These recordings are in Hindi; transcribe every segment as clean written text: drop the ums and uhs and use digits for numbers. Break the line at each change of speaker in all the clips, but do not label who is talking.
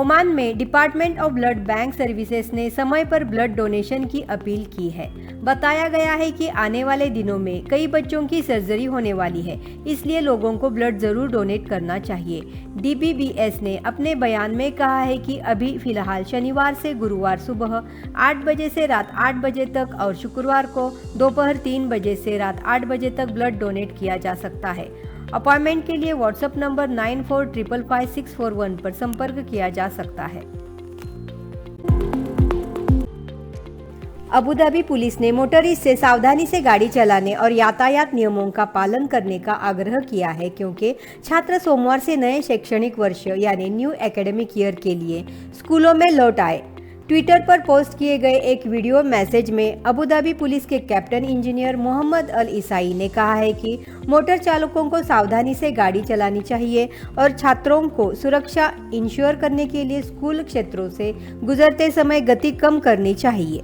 ओमान में department of blood bank services ने समय पर ब्लड डोनेशन की अपील की है। बताया गया है कि आने वाले दिनों में कई बच्चों की सर्जरी होने वाली है, इसलिए लोगों को ब्लड जरूर डोनेट करना चाहिए। DBBS ने अपने बयान में कहा है कि अभी फिलहाल शनिवार से गुरुवार सुबह 8 बजे से रात 8 बजे तक और शुक्रवार को दोपहर 3 बजे से रात 8 बजे तक ब्लड डोनेट किया जा सकता है। अपॉइंटमेंट के लिए व्हाट्सएप नंबर 94555641 पर संपर्क किया जा सकता है। अबू धाबी पुलिस ने मोटरिस्ट से सावधानी से गाड़ी चलाने और यातायात नियमों का पालन करने का आग्रह किया है, क्योंकि छात्र सोमवार से नए शैक्षणिक वर्ष यानी न्यू एकेडमिक ईयर के लिए स्कूलों में लौट आए। ट्विटर पर पोस्ट किए गए एक वीडियो मैसेज में अबू धाबी पुलिस के कैप्टन इंजीनियर मोहम्मद अल ईसाई ने कहा है कि मोटर चालकों को सावधानी से गाड़ी चलानी चाहिए और छात्रों को सुरक्षा इंश्योर करने के लिए स्कूल क्षेत्रों से गुजरते समय गति कम करनी चाहिए।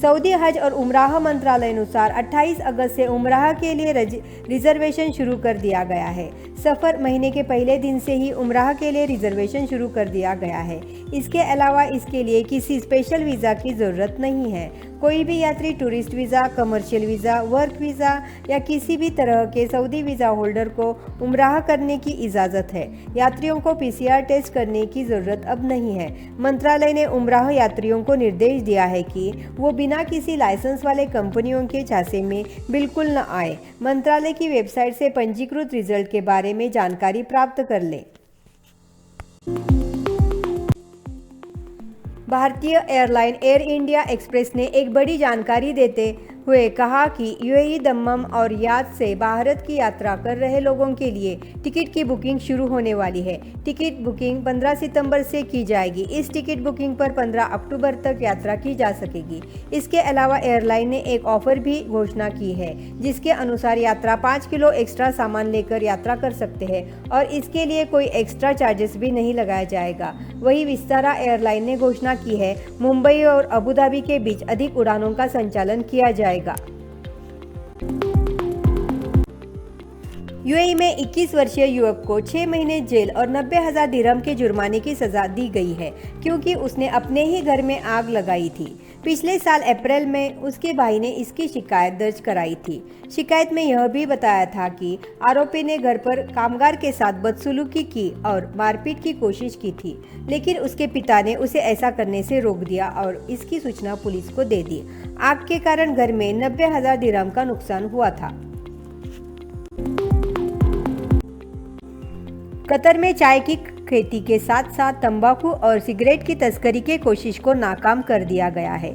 सऊदी हज और उमराह मंत्रालय अनुसार 28 अगस्त से उमराह के लिए रिजर्वेशन शुरू कर दिया गया है। सफ़र महीने के पहले दिन से ही उमराह के लिए रिजर्वेशन शुरू कर दिया गया है। इसके अलावा इसके लिए किसी स्पेशल वीज़ा की ज़रूरत नहीं है। कोई भी यात्री tourist visa, commercial visa, work visa या किसी भी तरह के सऊदी वीज़ा होल्डर को उमराह करने की इजाज़त है। यात्रियों को PCR टेस्ट करने की ज़रूरत अब नहीं है। मंत्रालय ने उमराह यात्रियों को निर्देश दिया है कि वो बिना किसी लाइसेंस वाले कंपनियों के झांसे में बिल्कुल न आए। मंत्रालय की वेबसाइट से पंजीकृत रिजल्ट के बारे में जानकारी प्राप्त कर लें। भारतीय एयरलाइन एयर इंडिया एक्सप्रेस ने एक बड़ी जानकारी देते हुए कहा कि UAE दम्मम और रियाद से भारत की यात्रा कर रहे लोगों के लिए टिकट की बुकिंग शुरू होने वाली है। टिकट बुकिंग 15 सितंबर से की जाएगी। इस टिकट बुकिंग पर 15 अक्टूबर तक यात्रा की जा सकेगी। इसके अलावा एयरलाइन ने एक ऑफर भी घोषणा की है, जिसके अनुसार यात्रा 5 किलो एक्स्ट्रा सामान लेकर यात्रा कर सकते हैं और इसके लिए कोई एक्स्ट्रा चार्जेस भी नहीं लगाया जाएगा। वहीं विस्तारा एयरलाइन ने घोषणा की है मुंबई और अबू धाबी के बीच अधिक उड़ानों का संचालन किया जाएगा। UAE में 21 वर्षीय युवक को 6 महीने जेल और 90,000 दिरहम के जुर्माने की सजा दी गई है, क्योंकि उसने अपने ही घर में आग लगाई थी। पिछले साल अप्रैल में उसके भाई ने इसकी शिकायत दर्ज कराई थी। शिकायत में यह भी बताया था कि आरोपी ने घर पर कामगार के साथ बदसलूकी की और मारपीट की कोशिश की थी, लेकिन उसके पिता ने उसे ऐसा करने से रोक दिया और इसकी सूचना पुलिस को दे दी। आग के कारण घर में 90,000 दिरहम का नुकसान हुआ था। कतर में चाय की खेती के साथ साथ तंबाकू और सिगरेट की तस्करी की कोशिश को नाकाम कर दिया गया है।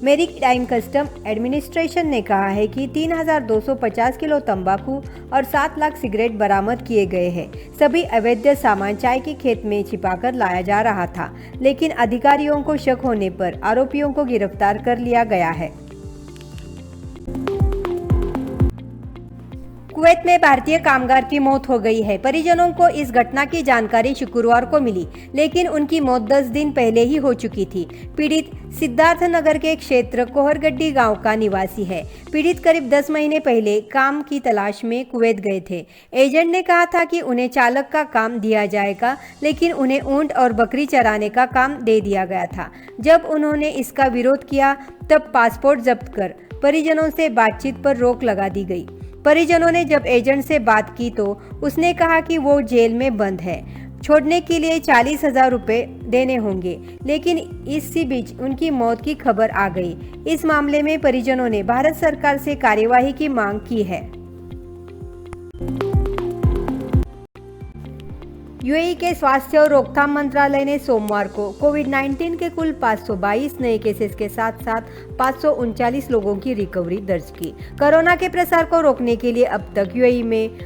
मेरीटाइम कस्टम एडमिनिस्ट्रेशन ने कहा है कि 3,250 किलो तंबाकू और 7 लाख सिगरेट बरामद किए गए हैं। सभी अवैध सामान चाय के खेत में छिपाकर लाया जा रहा था, लेकिन अधिकारियों को शक होने पर आरोपियों को गिरफ्तार कर लिया गया है। कुवैत में भारतीय कामगार की मौत हो गई है। परिजनों को इस घटना की जानकारी शुक्रवार को मिली, लेकिन उनकी मौत 10 दिन पहले ही हो चुकी थी। पीड़ित सिद्धार्थ नगर के क्षेत्र कोहरगड्डी गांव का निवासी है। पीड़ित करीब 10 महीने पहले काम की तलाश में कुवैत गए थे। एजेंट ने कहा था कि उन्हें चालक का काम दिया जाएगा, लेकिन उन्हें ऊंट और बकरी चराने का काम दे दिया गया था। जब उन्होंने इसका विरोध किया, तब पासपोर्ट जब्त कर परिजनों से बातचीत पर रोक लगा दी गई। परिजनों ने जब एजेंट से बात की तो उसने कहा कि वो जेल में बंद है, छोड़ने के लिए 40,000 रुपये देने होंगे, लेकिन इसी बीच उनकी मौत की खबर आ गई। इस मामले में परिजनों ने भारत सरकार से कार्यवाही की मांग की है। UAE के स्वास्थ्य और रोकथाम मंत्रालय ने सोमवार को कोविड-19 के कुल 522 नए केसेस के साथ साथ 539 लोगों की रिकवरी दर्ज की। कोरोना के प्रसार को रोकने के लिए अब तक UAE में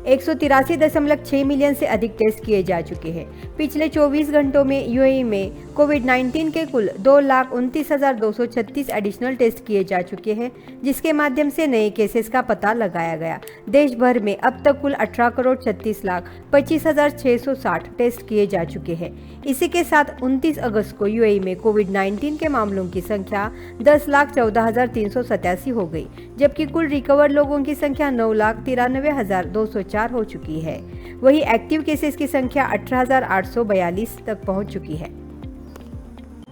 183.6 मिलियन से अधिक टेस्ट किए जा चुके हैं। पिछले 24 घंटों में UAE में कोविड-19 के कुल 2,29,236 एडिशनल टेस्ट किए जा चुके हैं, जिसके माध्यम से नए केसेस का पता लगाया गया। देश भर में अब तक कुल 18,36,25,660 टेस्ट किए जा चुके हैं। इसी के साथ 29 अगस्त को यूएई में कोविड-19 के मामलों की संख्या 10,14,387 हो गई, जबकि कुल रिकवर लोगों की संख्या 9,93,204 हो चुकी है। वहीं एक्टिव केसेस की संख्या 18,842 तक पहुंच चुकी है।